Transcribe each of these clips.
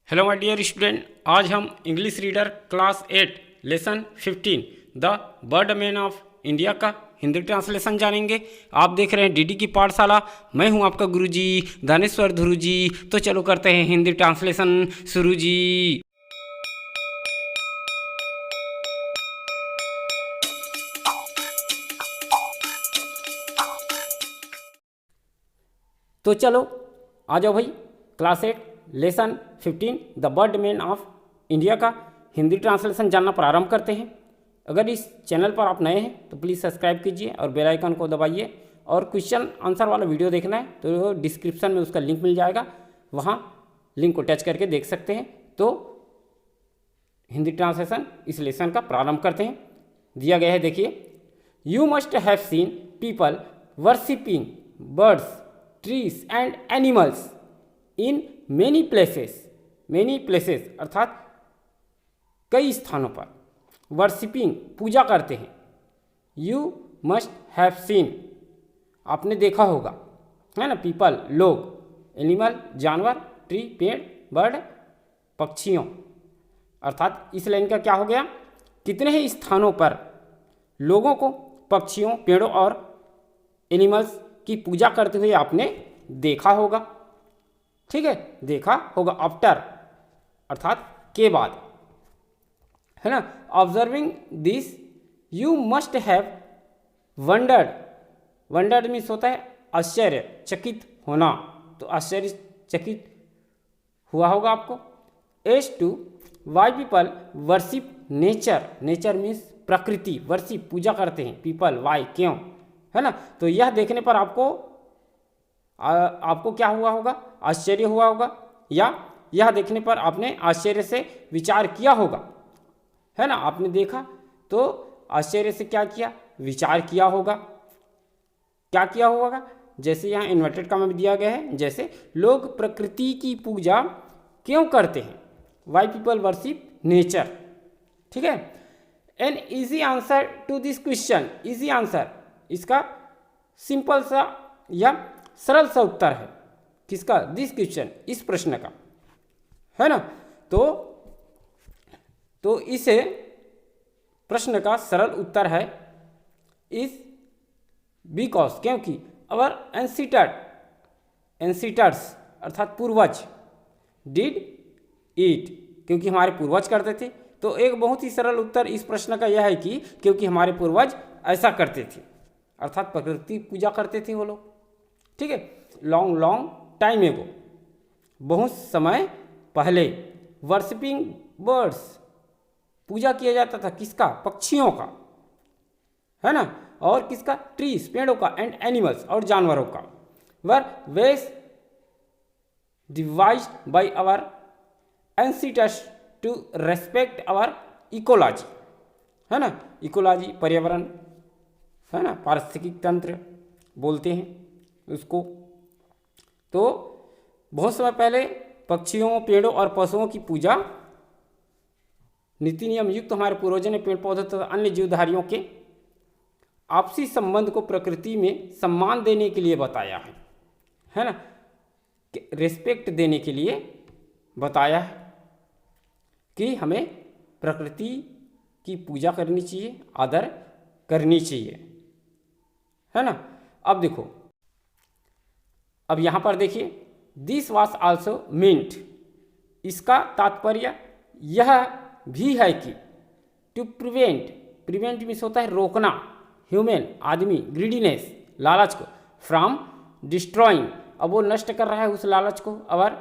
Hello my dear student, आज हम English reader class 8 lesson 15 the bird man of India का Hindi translation जानेंगे। आप देख रहे हैं डीडी की पाठशाला। मैं हूं आपका गुरुजी दानेश्वर ध्रुव जी। तो चलो करते हैं हिंदी ट्रांसलेशन शुरू जी। तो चलो आ जाओ भाई, class 8 lesson 15 the bird man of India का हिंदी ट्रांसलेशन जानना प्रारंभ करते हैं। अगर इस चैनल पर आप नए हैं तो प्लीज़ सब्सक्राइब कीजिए और बेल आइकन को दबाइए। और क्वेश्चन आंसर वाला वीडियो देखना है तो डिस्क्रिप्शन में उसका लिंक मिल जाएगा, वहाँ लिंक को टच करके देख सकते हैं। तो हिंदी ट्रांसलेशन इस लेसन का प्रारंभ करते हैं। दिया गया है, देखिए। You must have seen people worshipping birds trees and animals in many places अर्थात कई स्थानों पर। वर्शिपिंग पूजा करते हैं। यू मस्ट हैव सीन आपने देखा होगा, है ना। पीपल लोग, एनिमल जानवर, ट्री पेड़, बर्ड पक्षियों। अर्थात इस लाइन का क्या हो गया, कितने ही स्थानों पर लोगों को पक्षियों, पेड़ों और एनिमल्स की पूजा करते हुए आपने देखा होगा। ठीक है, देखा होगा। आफ्टर अर्थात के बाद, है ना। Observing this you must have wondered means होता है आश्चर्य, चकित होना। तो आश्चर्यचकित हुआ होगा आपको। As to why people worship nature means प्रकृति, वर्शिप पूजा करते हैं। पीपल वाई क्यों, है ना। तो यह देखने पर आपको क्या हुआ होगा, आश्चर्य हुआ होगा, या यह देखने पर आपने आश्चर्य से विचार किया होगा, है ना। आपने देखा तो आश्चर्य से क्या किया, विचार किया होगा। क्या किया होगा, जैसे यहाँ इन्वर्टेड कॉमा में दिया गया है, जैसे लोग प्रकृति की पूजा क्यों करते हैं। Why people worship nature. ठीक है। An easy answer to this question, easy answer इसका सिंपल सा या सरल सा उत्तर है। किसका, दिस क्वेश्चन, इस प्रश्न का, है ना। तो इस प्रश्न का सरल उत्तर है इस बिकॉज, क्योंकि अवर एंसीटर्स अर्थात पूर्वज, डिड ईट क्योंकि हमारे पूर्वज करते थे। तो एक बहुत ही सरल उत्तर इस प्रश्न का यह है कि क्योंकि हमारे पूर्वज ऐसा करते थे, अर्थात प्रकृति पूजा करते थे वो लोग। ठीक है। लॉन्ग टाइम एगो, बहुत समय पहले। वर्शिपिंग बर्ड्स पूजा किया जाता था, किसका, पक्षियों का, है ना। और किसका, ट्रीज पेड़ों का, एंड एनिमल्स और जानवरों का। Were ways devised by our ancestors to respect our ecology, है ना। इकोलॉजी पर्यावरण, है ना, पारिस्थितिक तंत्र बोलते हैं उसको। तो बहुत समय पहले पक्षियों, पेड़ों और पशुओं की पूजा नीति नियम युक्त हमारे पूर्वजों ने पेड़ पौधे तथा अन्य जीवधारियों के आपसी संबंध को प्रकृति में सम्मान देने के लिए बताया है ना, रेस्पेक्ट देने के लिए बताया है कि हमें प्रकृति की पूजा करनी चाहिए, आदर करनी चाहिए, है ना। अब देखो, अब यहाँ पर देखिए, दिस वॉज आल्सो मीन्ट, इसका तात्पर्य यह भी है कि टू प्रिवेंट मीन्स होता है रोकना, ह्यूमन आदमी, ग्रीडीनेस लालच को, फ्रॉम डिस्ट्रॉइंग अब वो नष्ट कर रहा है उस लालच को, अवर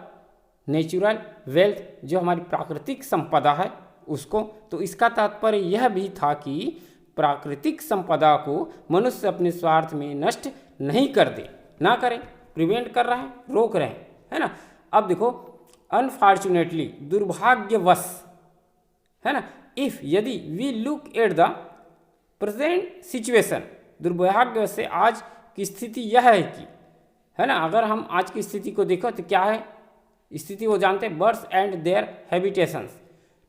नेचुरल वेल्थ जो हमारी प्राकृतिक संपदा है उसको। तो इसका तात्पर्य यह भी था कि प्राकृतिक संपदा को मनुष्य अपने स्वार्थ में नष्ट नहीं कर दे, ना करे। प्रिवेंट कर रहा है, रोक रहे हैं, है ना। अब देखो, अनफॉर्चुनेटली दुर्भाग्यवश, है ना, इफ यदि we look at the present situation, दुर्भाग्य से आज की स्थिति यह है कि, है ना, अगर हम आज की स्थिति को देखो तो क्या है स्थिति, वो जानते हैं। बर्ड्स एंड देयर हैबिटेशंस,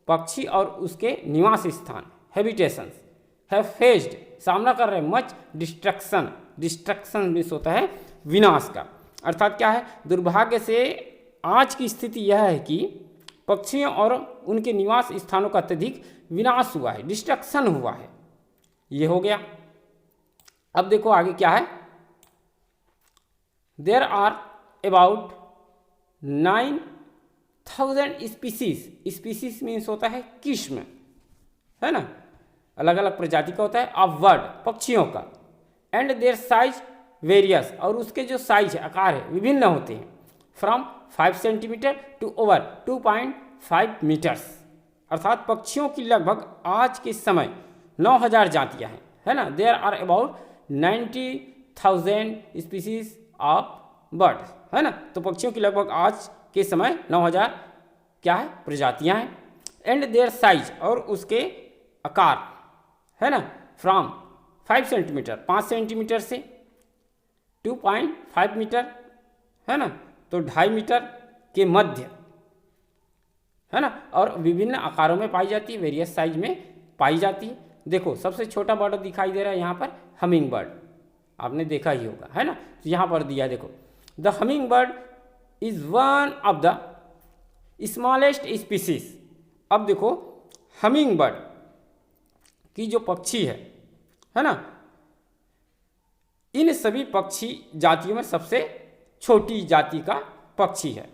पक्षी और उसके निवास स्थान, हैबिटेशंस, हैव फेस्ड सामना कर रहे हैं, मच डिस्ट्रक्शन मीन्स होता है विनाश का। अर्थात क्या है, दुर्भाग्य से आज की स्थिति यह है कि पक्षियों और उनके निवास स्थानों का अत्यधिक विनाश हुआ है, डिस्ट्रक्शन हुआ है। ये हो गया। अब देखो आगे क्या है, there are about 9000 species. Species means होता है किस्म, है ना, अलग अलग प्रजाति का होता है, ऑफ बर्ड, पक्षियों का, एंड देयर साइज वेरियस, और उसके जो साइज आकार है विभिन्न होते हैं, from 5 centimetre to over 2.5 metres. अर्थात पक्षियों की लगभग आज के समय 9000 जातियां हैं, है ना। There are about 90,000 species of birds, है ना। तो पक्षियों की लगभग आज के समय 9000 क्या है, प्रजातियां हैं। एंड देयर साइज, और उसके आकार, है ना, फ्रॉम 5 सेंटीमीटर 5 सेंटीमीटर से 2.5 मीटर, है ना, तो 2.5 मीटर के मध्य, है ना, और विभिन्न आकारों में पाई जाती है, वेरियस साइज में पाई जाती है। देखो सबसे छोटा बर्ड दिखाई दे रहा है यहाँ पर, हमिंग बर्ड, आपने देखा ही होगा, है ना। तो यहाँ पर दिया देखो, the humming bird is one of the smallest species. अब देखो हमिंग बर्ड की जो पक्षी है ना, इन सभी पक्षी जातियों में सबसे छोटी जाति का पक्षी है,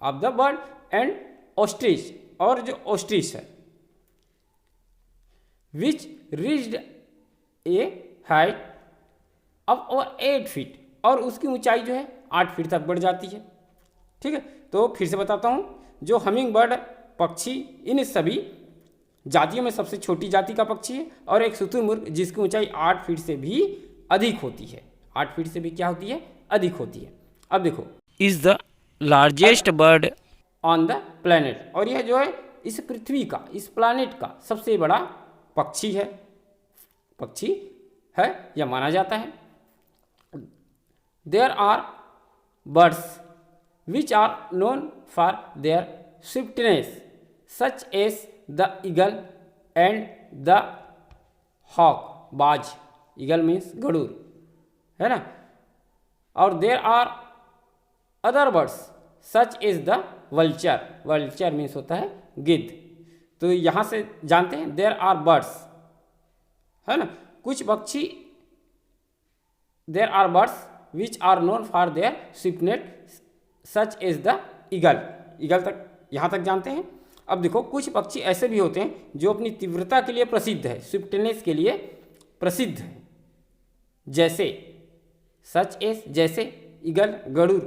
of the bird, and ostrich, और जो ऑस्ट्रिच है, which reached a height of over 8 feet, और उसकी ऊंचाई जो है 8 फीट तक बढ़ जाती है। ठीक है, तो फिर से बताता हूँ, जो हमिंग बर्ड पक्षी इन सभी जातियों में सबसे छोटी जाति का पक्षी है, और एक शुतुरमुर्ग जिसकी ऊंचाई 8 फीट से भी अधिक होती है, 8 फीट से भी क्या होती है, अधिक होती है। अब देखो, is the largest bird on the planet, और यह जो है इस पृथ्वी का, इस प्लैनेट का सबसे बड़ा पक्षी है, यह माना जाता है। There are birds which are known for their swiftness, such as the eagle and the hawk, बाज, ईगल मीन्स गरुड़, है ना। और there are other birds such as the vulture, vulture means होता है गिद्ध। तो यहाँ से जानते हैं देयर आर बर्ड्स, है ना, कुछ पक्षी, there are birds which are known for their swiftness such as the eagle, eagle तक यहाँ तक जानते हैं। अब देखो कुछ पक्षी ऐसे भी होते हैं जो अपनी तीव्रता के लिए प्रसिद्ध है, स्विफ्टनेस के लिए प्रसिद्ध है, जैसे सच एज, जैसे ईगल, गरुड़,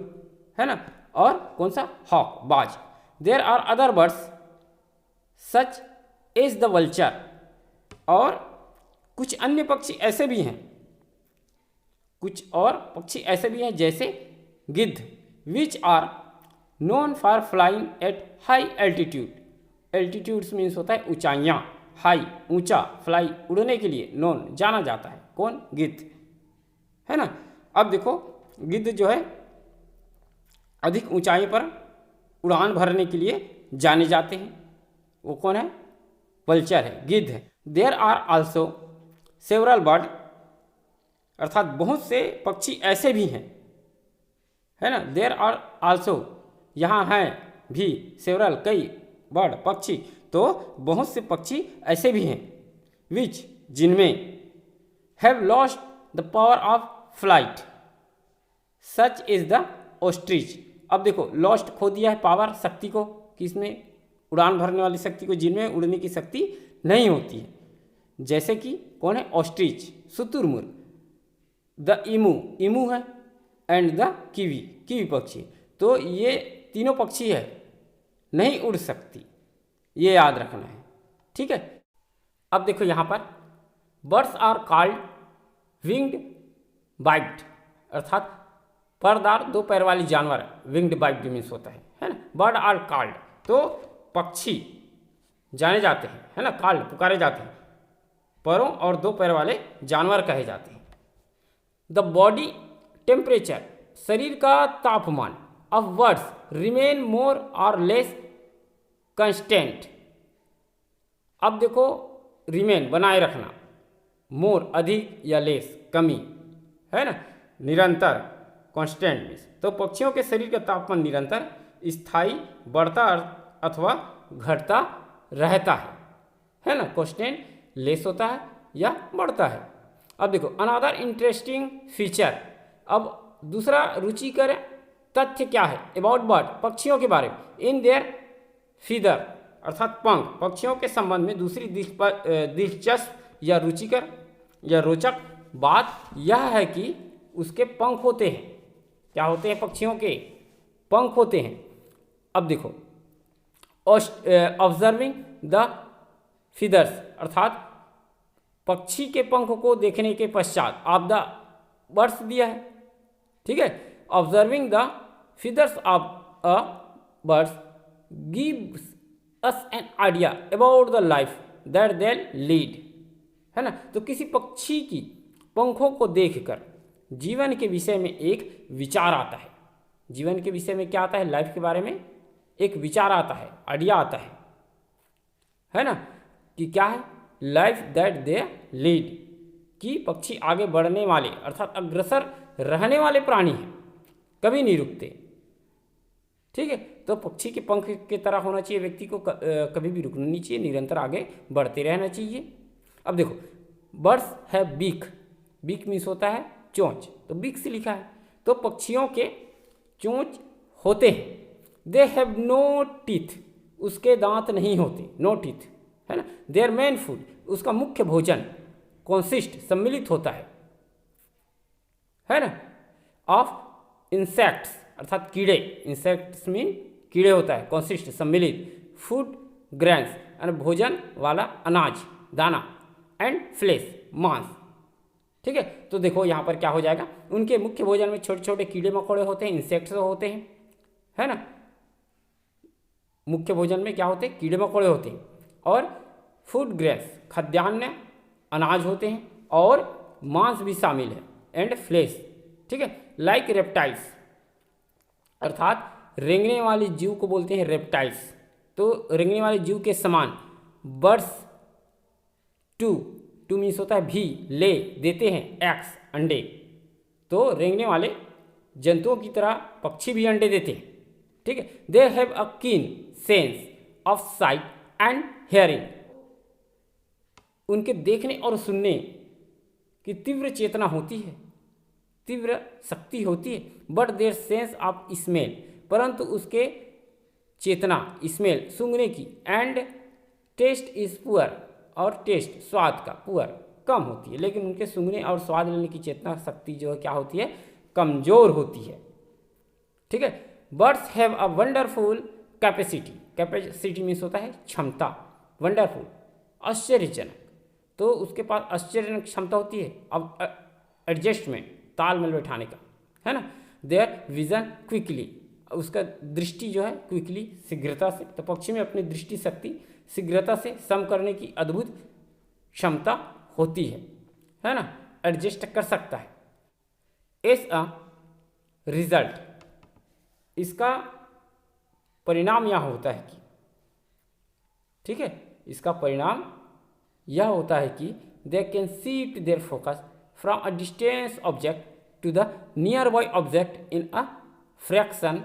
है ना, और कौन सा, हॉक, बाज। There are other birds such as the vulture, और कुछ अन्य पक्षी ऐसे भी हैं, कुछ और पक्षी ऐसे भी हैं जैसे गिद्ध, which are known for flying at high altitude, altitudes means होता है ऊंचाइयाँ, हाई, ऊंचा, फ्लाई, उड़ने के लिए, नोन, जाना जाता है, कौन, गिद्ध, है ना। अब देखो गिद्ध जो है अधिक ऊंचाई पर उड़ान भरने के लिए जाने जाते हैं, वो कौन है, वल्चर है, गिद्ध है। There are also several bird, अर्थात बहुत से पक्षी ऐसे भी हैं, है ना। देयर आर आल्सो, यहाँ हैं भी, सेवरल, कई, बर्ड, पक्षी, तो बहुत से पक्षी ऐसे भी हैं, विच, जिनमें have lost the power of flight such is the ostrich. अब देखो लॉस्ट, खो दिया है पावर, शक्ति को, किसमें, उड़ान भरने वाली शक्ति को, जिनमें उड़ने की शक्ति नहीं होती है, जैसे कि कौन है, ऑस्ट्रिच, शुतुरमुर्ग, द इमू, इमू है, एंड द कीवी, कीवी पक्षी। तो ये तीनों पक्षी है, नहीं उड़ सकती, ये याद रखना है, ठीक है। अब देखो यहाँ पर, birds are called winged bite, अर्थात परदार, 2 पैर वाली जानवर, विंग्ड बाइट मीन्स होता है ना। बर्ड आर कॉल्ड, तो पक्षी जाने जाते हैं, है ना, कॉल्ड, पुकारे जाते हैं, पैरों और 2 पैर वाले जानवर कहे जाते हैं। द बॉडी टेम्परेचर, शरीर का तापमान, ऑफ बर्ड्स रिमेन मोर और लेस कंस्टेंट। अब देखो रिमेन, बनाए रखना, मोर, अधिक, या लेस, कमी, है ना, निरंतर, कांस्टेंट मीन्स। तो पक्षियों के शरीर का तापमान निरंतर स्थायी, बढ़ता अथवा घटता रहता है ना। क्वेश्चन लेस होता है या बढ़ता है। अब देखो अनदर इंटरेस्टिंग फीचर, अब दूसरा रुचिकर तथ्य क्या है अबाउट बर्ड, पक्षियों के बारे में, इन देयर फीदर अर्थात पंख, पक्षियों के संबंध में दूसरी दिलचस्प या रुचिकर या रोचक बात यह है कि उसके पंख होते हैं। क्या होते हैं? पक्षियों के पंख होते हैं। अब देखो ऑब्जर्विंग द फीदर्स अर्थात पक्षी के पंख को देखने के पश्चात ऑफ द बर्ड्स दिया है, ठीक है। Observing the feathers of a bird's gives us an idea about the life that they lead, है ना। तो किसी पक्षी की पंखों को देखकर जीवन के विषय में एक विचार आता है। जीवन के विषय में क्या आता है? लाइफ के बारे में एक विचार आता है, आइडिया आता है ना। कि क्या है? लाइफ दैट दे लीड, कि पक्षी आगे बढ़ने वाले अर्थात अग्रसर रहने वाले प्राणी हैं, कभी नहीं रुकते, ठीक है। तो पक्षी के पंख की तरह होना चाहिए व्यक्ति को, कभी भी रुकना नहीं चाहिए, निरंतर आगे बढ़ते रहना चाहिए। अब देखो birds have beak, beak means होता है चोंच, तो बीक से लिखा है, तो पक्षियों के चोंच होते हैं। दे हैव नो टीथ, उसके दांत नहीं होते, नो टीथ, है ना। देयर मेन फूड, उसका मुख्य भोजन कॉन्सिस्ट सम्मिलित होता है ना, ऑफ इंसेक्ट्स अर्थात कीड़े, इंसेक्ट्स मीन कीड़े होता है, कॉन्सिस्ट सम्मिलित, फूड ग्रेन्स यानी भोजन वाला अनाज दाना, एंड फ्लेश मांस, ठीक है। तो देखो यहाँ पर क्या हो जाएगा, उनके मुख्य भोजन में छोटे छोटे कीड़े मकोड़े होते हैं, इंसेक्ट्स होते हैं, है ना। मुख्य भोजन में क्या होते हैं? कीड़े मकोड़े होते हैं, और फूड ग्रेन्स खाद्यान्न अनाज होते हैं, और मांस भी शामिल है, एंड फ्लेश, ठीक है। लाइक रेप्टाइल्स अर्थात रेंगने वाले जीव को बोलते हैं रेप्टाइल्स, तो रेंगने वाले जीव के समान बर्ड्स टू मीन्स होता है भी, ले देते हैं, एक्स अंडे, तो रेंगने वाले जंतुओं की तरह पक्षी भी अंडे देते हैं, ठीक है। दे हैव अ कीन sense of site and hearing, उनके देखने और सुनने की तीव्र चेतना होती है, तीव्र शक्ति होती है। But their sense of smell, परंतु उसके चेतना स्मेल सूंघने की, एंड टेस्ट इज पुअर, और टेस्ट स्वाद का पुअर कम होती है, लेकिन उनके सूंघने और स्वाद लेने की चेतना शक्ति जो है क्या होती है? कमजोर होती है, ठीक है। Birds have a wonderful capacity, capacity means होता है क्षमता, वंडरफुल आश्चर्यजनक, तो उसके पास आश्चर्यजनक क्षमता होती है अब एडजस्टमेंट तालमेल बैठाने का, है ना। देयर विजन क्विकली, उसका दृष्टि जो है क्विकली शीघ्रता से, तो पक्षी में अपनी दृष्टि शक्ति शीघ्रता से सम करने की अद्भुत क्षमता होती है ना, एडजस्ट कर सकता है। एज अ रिजल्ट, इसका परिणाम यह होता है कि, ठीक है, इसका परिणाम यह होता है कि they can shift their focus from a distance object to the nearby object in a fraction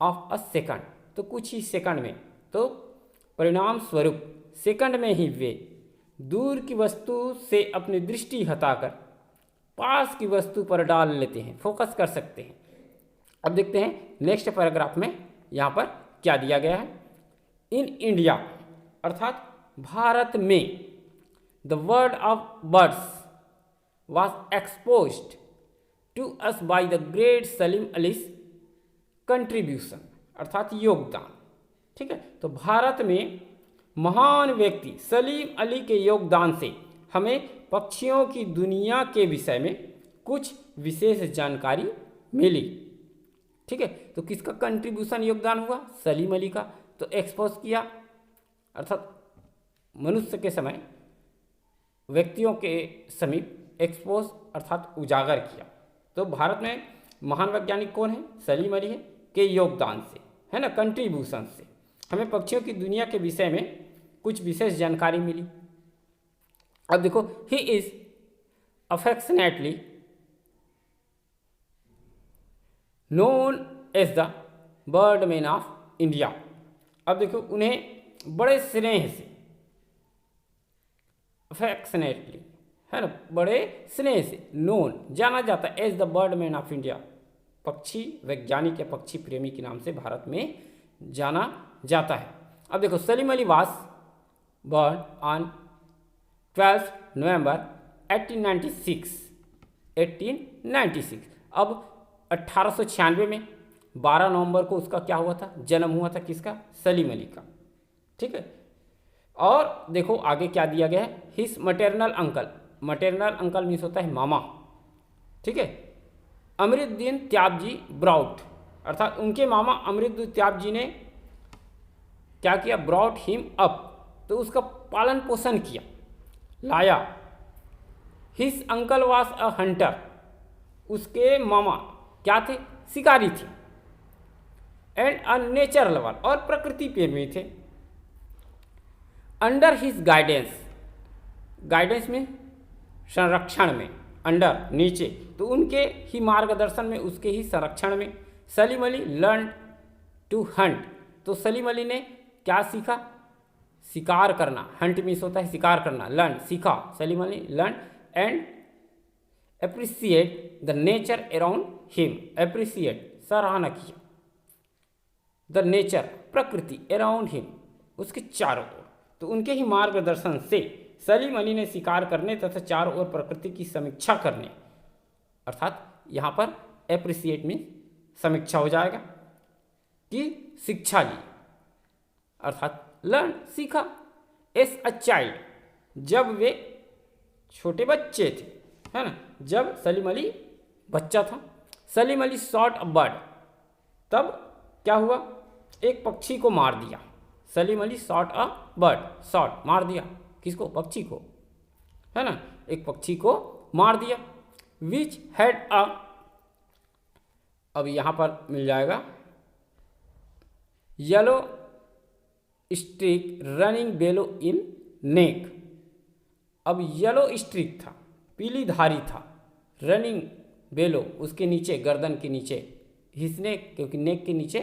of a second, तो कुछ ही सेकंड में, तो परिणाम स्वरूप सेकंड में ही वे दूर की वस्तु से अपनी दृष्टि हटाकर पास की वस्तु पर डाल लेते हैं, फोकस कर सकते हैं। अब देखते हैं नेक्स्ट पैराग्राफ में यहाँ पर क्या दिया गया है। इन इंडिया अर्थात भारत में the word of birds was exposed to us by the great Salim Ali's contribution अर्थात योगदान, ठीक है। तो भारत में महान व्यक्ति सलीम अली के योगदान से हमें पक्षियों की दुनिया के विषय में कुछ विशेष जानकारी मिली, ठीक है। तो किसका कंट्रीब्यूशन योगदान हुआ? सलीम अली का। तो एक्सपोज किया अर्थात मनुष्य के समय व्यक्तियों के समीप एक्सपोज अर्थात उजागर किया। तो भारत में महान वैज्ञानिक कौन है? सलीम अली है, के योगदान से, है ना, कंट्रीब्यूशन से हमें पक्षियों की दुनिया के विषय में कुछ विशेष जानकारी मिली। अब देखो, he is affectionately known as the Birdman of India. अब देखो उन्हें बड़े स्नेह से, अफेक्शनेटली, है ना, बड़े स्नेह से नोन, जाना जाता है as the birdman of India, पक्षी वैज्ञानिक या पक्षी प्रेमी के नाम से भारत में जाना जाता है। अब देखो सलीम अली वास बॉर्न ऑन 12 नवंबर 1896। अब 1896 में 12 नवंबर को उसका क्या हुआ था, जन्म हुआ था, किसका, सलीम अली का। ठीक है, और देखो आगे क्या दिया गया है, हिज मटेरनल अंकल, मटेरनल अंकल मीन्स होता है मामा। ठीक है, अमरुद्दीन त्याबजी ब्राउट, अर्थात उनके मामा अमरुद्दीन त्याबजी ने क्या किया, ब्राउट हिम अप, तो उसका पालन पोषण किया, लाया। His uncle was a Hunter, उसके मामा क्या थे, शिकारी थे। एंड अ नेचर लवर, और प्रकृति प्रेमी थे। अंडर हिज गाइडेंस, गाइडेंस में संरक्षण में, अंडर नीचे, तो उनके ही मार्गदर्शन में, उसके ही संरक्षण में Salim Ali learn to hunt, तो सलीम अली ने क्या सीखा, शिकार करना। हंट मीन्स होता है शिकार करना, लर्न सीखा, Salim Ali learn and appreciate the nature around him, appreciate सराहना किया, द नेचर प्रकृति अराउंड हिम, उसके चारों ओर, तो उनके ही मार्गदर्शन से सलीम अली ने शिकार करने तथा चारों ओर प्रकृति की समीक्षा करने, अर्थात यहाँ पर एप्रिसिएट में समीक्षा हो जाएगा, कि शिक्षा ली, अर्थात लर्न सीखा। एस अ चाइल्ड, जब वे छोटे बच्चे थे, है ना, जब सलीम अली बच्चा था। Salim Ali shot a bird, तब क्या हुआ, एक पक्षी को मार दिया। Salim Ali shot a bird, shot मार दिया, किसको, पक्षी को, है ना, एक पक्षी को मार दिया। विच हैड अ, अब यहाँ पर मिल जाएगा येलो स्ट्रिक रनिंग बेलो इन नेक। अब येलो स्ट्रिक था, पीली धारी था, रनिंग बेलो, उसके नीचे, गर्दन के नीचे, हिस नेक, क्योंकि नेक के नीचे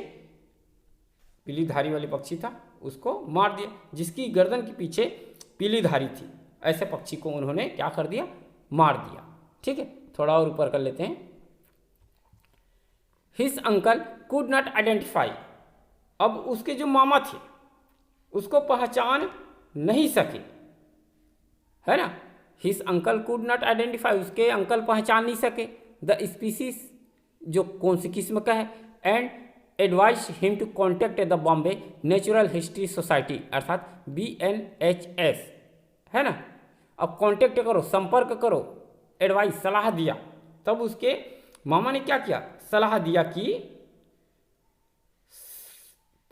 पीली धारी वाले पक्षी था, उसको मार दिया, जिसकी गर्दन के पीछे पीली धारी थी, ऐसे पक्षी को उन्होंने क्या कर दिया, मार दिया। ठीक है, थोड़ा और ऊपर कर लेते हैं। His uncle could not identify, अब उसके जो मामा थे उसको पहचान नहीं सके, है ना, his uncle could not identify, उसके अंकल पहचान नहीं सके द स्पीसीज, जो कौन सी किस्म का है, and advise him to contact the Bombay natural history society, अर्थात BNHS, है ना। अब कॉन्टेक्ट करो, संपर्क करो, एडवाइस सलाह दिया, तब उसके मामा ने क्या किया, सलाह दिया कि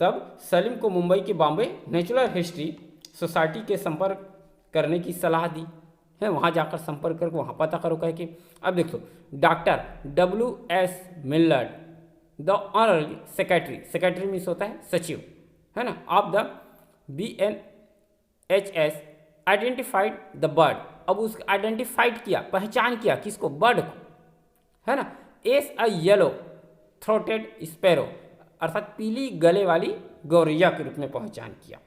तब सलीम को मुंबई के बॉम्बे नेचुरल हिस्ट्री सोसाइटी के संपर्क करने की सलाह दी है, वहाँ जाकर संपर्क करके वहाँ पता करो कह के। अब देखो doctor WS Millard the honorary secretary, secretary means होता है सचिव, है ना, of the BNHS identified the bird, अब उसको आइडेंटिफाइड किया, पहचान किया, किसको, बर्ड को, है ना, एस अ येलो थ्रोटेड स्पैरो, अर्थात पीली गले वाली गौरैया के रूप में पहचान किया।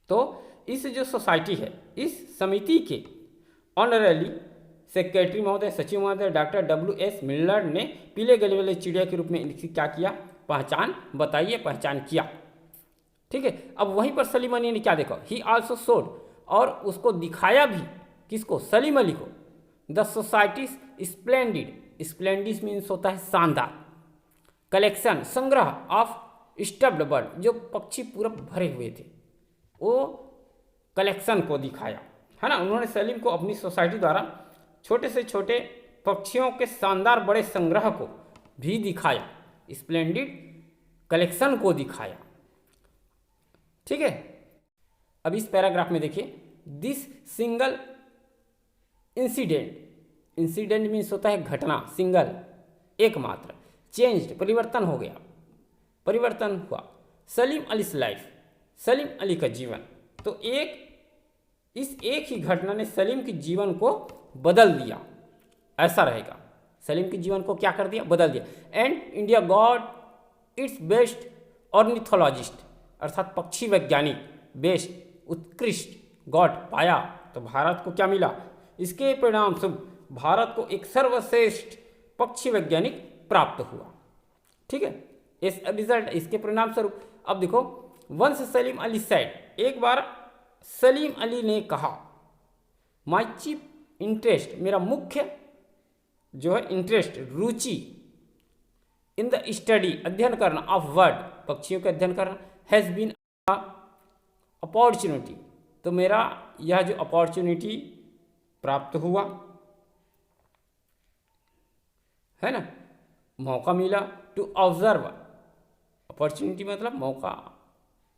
तो इस जो सोसाइटी है, इस समिति के ऑनरली सेक्रेटरी महोदय, सचिव महोदय डॉक्टर WS मिलर्ड ने पीले गले वाले चिड़िया के रूप में इनकी क्या किया, पहचान बताइए, पहचान किया। ठीक है, अब वहीं पर सलीम अली ने क्या देखा, ही आल्सो शोड, और उसको दिखाया भी, किसको, सलीम अली को, the societies splendid, splendid means होता है शानदार, कलेक्शन संग्रह ऑफ स्टफ्ड बर्ड, जो पक्षी पूरा भरे हुए थे, वो कलेक्शन को दिखाया, है ना। उन्होंने सलीम को अपनी सोसाइटी द्वारा छोटे से छोटे पक्षियों के शानदार बड़े संग्रह को भी दिखाया, स्प्लेंडिड कलेक्शन को दिखाया। ठीक है, अब इस पैराग्राफ में देखिए, this single incident, incident means होता है घटना, सिंगल एकमात्र, चेंज्ड परिवर्तन हो गया, परिवर्तन हुआ, सलीम अली लाइफ, सलीम अली का जीवन। तो इस एक ही घटना ने सलीम के जीवन को बदल दिया, ऐसा रहेगा, सलीम के जीवन को क्या कर दिया, बदल दिया। And India got its best ornithologist अर्थात पक्षी वैज्ञानिक बेस्ट उत्कृष्ट गॉट पाया तो भारत को क्या मिला, इसके परिणाम स्वरूप भारत को एक सर्वश्रेष्ठ पक्षी वैज्ञानिक प्राप्त हुआ। ठीक है, इस रिजल्ट इसके परिणाम स्वरूप। अब देखो, वंस सलीम अली सेड, एक बार सलीम अली ने कहा, माई चीफ इंटरेस्ट, मेरा मुख्य जो है interest Ruchi, in the study अध्ययन करना, ऑफ बर्ड पक्षियों का अध्ययन करना, हैज़ बीन अपॉर्चुनिटी, तो मेरा यह जो अपॉर्चुनिटी प्राप्त हुआ है ना, मौका मिला, टू ऑब्जर्व, अपॉर्चुनिटी मतलब मौका,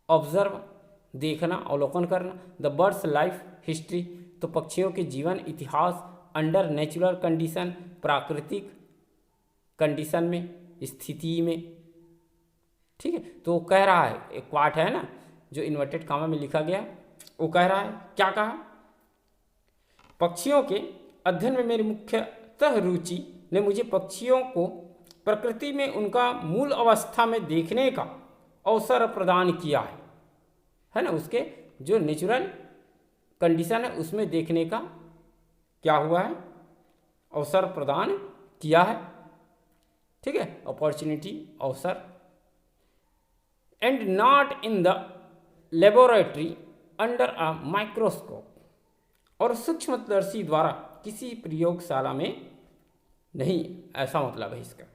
ऑब्जर्व देखना, अवलोकन करना, द बर्ड्स लाइफ हिस्ट्री, तो पक्षियों के जीवन इतिहास, अंडर नेचुरल कंडीशन, प्राकृतिक कंडीशन में, स्थिति में। ठीक है, तो वो कह रहा है, एक पार्ट है ना जो इन्वर्टेड कामा में लिखा गया, वो कह रहा है, क्या कहा, पक्षियों के अध्ययन में मेरी मुख्यतः रुचि ने मुझे पक्षियों को प्रकृति में उनका मूल अवस्था में देखने का अवसर प्रदान किया है ना, उसके जो नेचुरल कंडीशन है उसमें देखने का क्या हुआ है, अवसर प्रदान किया है। ठीक है, अपॉर्चुनिटी, अवसर, and not in the laboratory under a microscope, और सूक्ष्मदर्शी द्वारा किसी प्रयोगशाला में नहीं, ऐसा मतलब है इसका,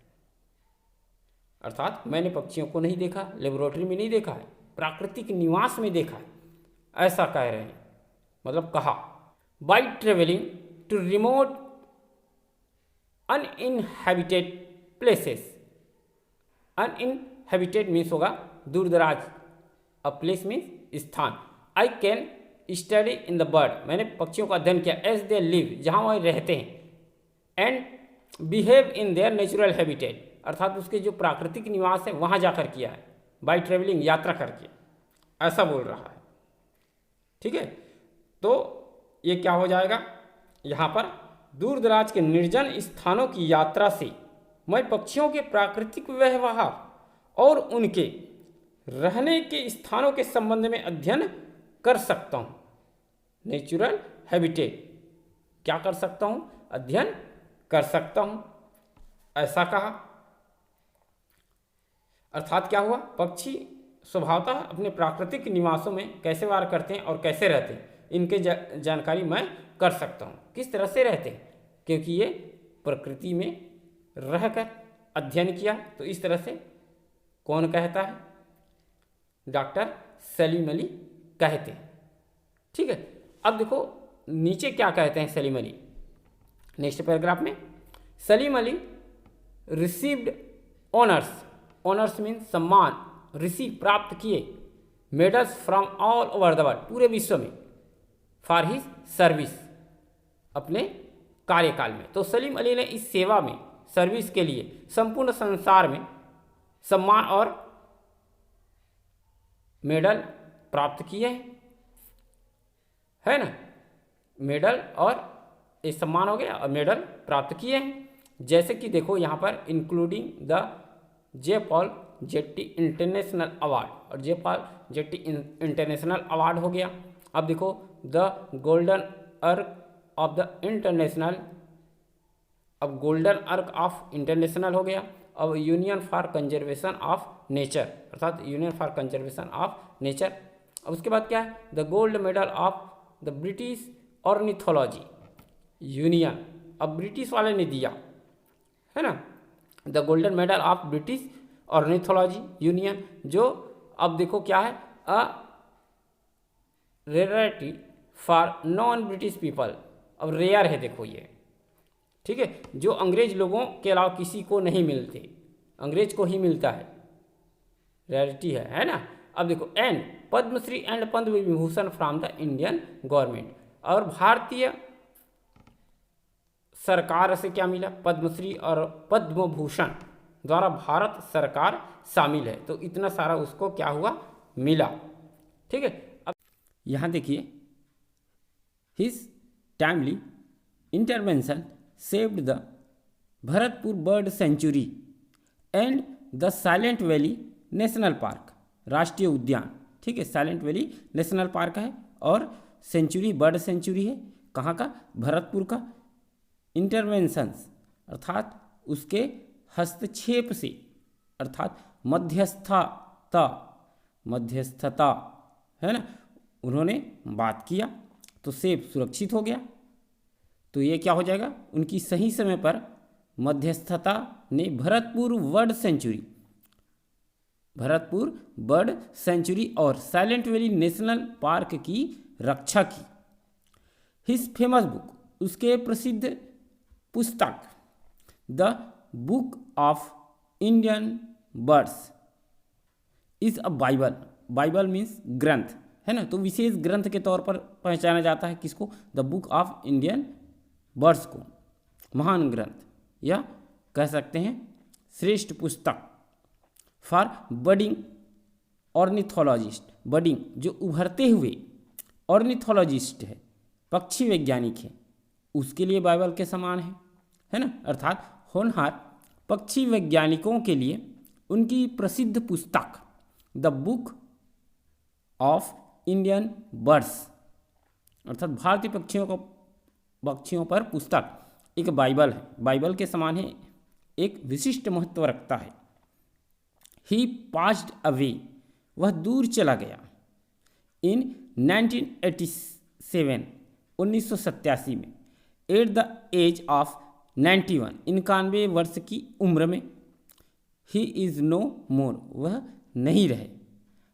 अर्थात मैंने पक्षियों को नहीं देखा, लेबोरेटरी में नहीं देखा है, प्राकृतिक निवास में देखा है, ऐसा कह रहे हैं, मतलब कहा। By travelling to remote uninhabited places, uninhabited means होगा दूर दराज, अ प्लेस मीन्स स्थान, I can study in the bird, मैंने पक्षियों का अध्ययन किया, एज दे लिव, जहाँ वह रहते हैं, and behave in their natural habitat, अर्थात उसके जो प्राकृतिक निवास है वहाँ जाकर किया है, बाई ट्रेवलिंग, यात्रा करके, ऐसा बोल रहा है। ठीक है, तो ये क्या हो जाएगा, यहाँ पर दूर दराज के निर्जन स्थानों की यात्रा से मैं पक्षियों के प्राकृतिक व्यवहार और उनके रहने के स्थानों के संबंध में अध्ययन कर सकता हूँ, नेचुरल हैबिटेट क्या कर सकता हूँ, अध्ययन कर सकता हूँ, ऐसा कहा। अर्थात क्या हुआ, पक्षी स्वभावतः अपने प्राकृतिक निवासों में कैसे वार करते हैं और कैसे रहते हैं, इनके जानकारी मैं कर सकता हूँ, किस तरह से रहते हैं, क्योंकि ये प्रकृति में रहकर अध्ययन किया। तो इस तरह से कौन कहता है, डॉक्टर सलीम अली कहते हैं। ठीक है, अब देखो नीचे क्या कहते हैं सलीम अली, नेक्स्ट पैराग्राफ में, Salim Ali received honours, honours mean सम्मान, रिसीव प्राप्त किए, medals from all over the world, पूरे विश्व में, फॉर हिज सर्विस, अपने कार्यकाल में। तो सलीम अली ने इस सेवा में, सर्विस के लिए संपूर्ण संसार में सम्मान और मेडल प्राप्त किए हैं, है ना, मेडल और ये सम्मान हो गया और मेडल प्राप्त किए हैं। जैसे कि देखो यहाँ पर including the J Paul Getty international award, और J Paul Getty international award हो गया। अब देखो the golden ark of the international, अब गोल्डन अर्क ऑफ इंटरनेशनल हो गया। अब union for conservation of nature, अर्थात union for conservation of nature. अब उसके बाद क्या है, the gold medal of the British ornithology union, अब ब्रिटिश वाले ने दिया है ना, the golden medal of British ornithology union, जो अब देखो क्या है, a rarity for non British people, अब रेयर है देखो ये, ठीक है, जो अंग्रेज लोगों के अलावा किसी को नहीं मिलते, अंग्रेज को ही मिलता है, रेयरिटी है ना। अब देखो and Padmashri and Padma Vibhushan from the Indian government, और भारतीय सरकार से क्या मिला, पद्मश्री और पद्म भूषण द्वारा भारत सरकार शामिल है। तो इतना सारा उसको क्या हुआ, मिला। ठीक है, अब यहाँ देखिए, his timely intervention saved the Bharatpur bird sanctuary and the silent valley national park, राष्ट्रीय उद्यान, ठीक है, साइलेंट वैली नेशनल पार्क है, और सेंचुरी, बर्ड सेंचुरी है, कहाँ का, भरतपुर का। इंटरवेंशंस अर्थात उसके हस्तक्षेप से, अर्थात मध्यस्थता है ना, उन्होंने बात किया तो सेब सुरक्षित हो गया। तो ये क्या हो जाएगा, उनकी सही समय पर मध्यस्थता ने भरतपुर बर्ड सेंचुरी और साइलेंट वैली नेशनल पार्क की रक्षा की। हिज फेमस बुक, उसके प्रसिद्ध पुस्तक the book of Indian birds is a Bible means ग्रंथ है ना, तो विशेष ग्रंथ के तौर पर पहचाना जाता है किसको, the book of Indian birds को, महान ग्रंथ, या कह सकते हैं श्रेष्ठ पुस्तक। फॉर बडिंग ऑर्निथोलॉजिस्ट, बडिंग जो उभरते हुए ऑर्निथोलॉजिस्ट है, पक्षी वैज्ञानिक है, उसके लिए बाइबल के समान है ना, अर्थात होनहार पक्षी वैज्ञानिकों के लिए उनकी प्रसिद्ध पुस्तक the book of Indian birds, अर्थात भारतीय पक्षियों पर पुस्तक एक बाइबल है, बाइबल के समान है, एक विशिष्ट महत्व रखता है। ही पास्ड अवे, वह दूर चला गया। इन 1987 में, एट द एज ऑफ 91, 91 वर्ष की उम्र में। ही इज़ नो मोर, वह नहीं रहे,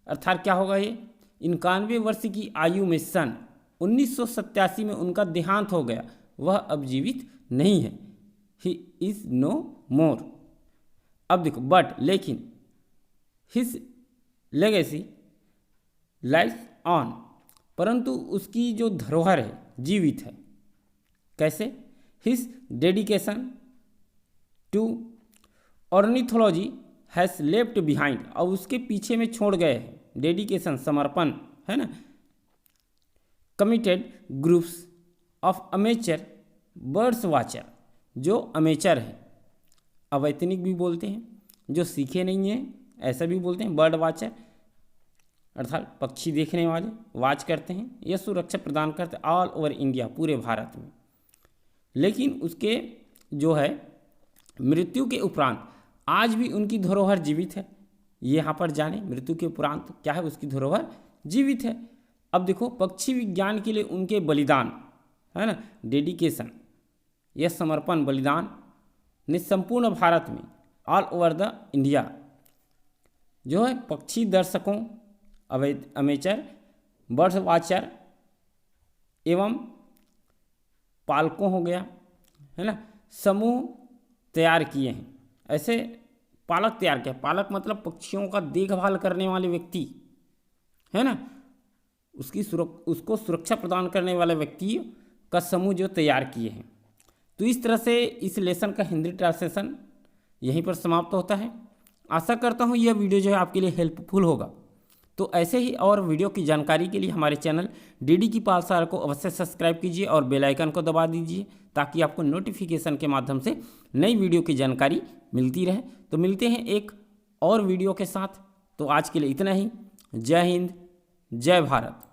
अर्थात क्या होगा ये, 91 वर्ष की आयु में सन 1987 में उनका देहांत हो गया, वह अब जीवित नहीं है। ही इज़ नो मोर। अब देखो, बट लेकिन, हिज लेगेसी लाइफ ऑन, परंतु उसकी जो धरोहर है जीवित है। कैसे, his dedication to ornithology has left behind, और उसके पीछे में छोड़ गए हैं, डेडिकेशन समर्पण है ना, committed groups of amateur birds watcher, जो अमेचर है, अवैतनिक भी बोलते हैं, जो सीखे नहीं हैं ऐसा भी बोलते हैं, बर्ड वाचर अर्थात पक्षी देखने वाले, वाच करते हैं, यह सुरक्षा प्रदान करते ऑल ओवर इंडिया, पूरे भारत में। लेकिन उसके जो है मृत्यु के उपरांत आज भी उनकी धरोहर जीवित है। ये यहाँ पर जाने, मृत्यु के उपरांत क्या है, उसकी धरोहर जीवित है। अब देखो, पक्षी विज्ञान के लिए उनके बलिदान है ना, डेडिकेशन, यह समर्पण बलिदान ने संपूर्ण भारत में, ऑल ओवर द इंडिया, जो है पक्षी दर्शकों, अमेचर बर्ड्स वाचर एवं पालकों हो गया है ना, समूह तैयार किए हैं। ऐसे पालक तैयार किया, पालक मतलब पक्षियों का देखभाल करने वाले व्यक्ति है ना, उसको सुरक्षा प्रदान करने वाले व्यक्ति का समूह जो तैयार किए हैं। तो इस तरह से इस लेसन का हिंदी ट्रांसलेशन यहीं पर समाप्त होता है। आशा करता हूँ यह वीडियो जो है आपके लिए हेल्पफुल होगा। तो ऐसे ही और वीडियो की जानकारी के लिए हमारे चैनल डीडी की पाठशाला को अवश्य सब्सक्राइब कीजिए और बेल आइकन को दबा दीजिए, ताकि आपको नोटिफिकेशन के माध्यम से नई वीडियो की जानकारी मिलती रहे। तो मिलते हैं एक और वीडियो के साथ। तो आज के लिए इतना ही। जय हिंद, जय भारत।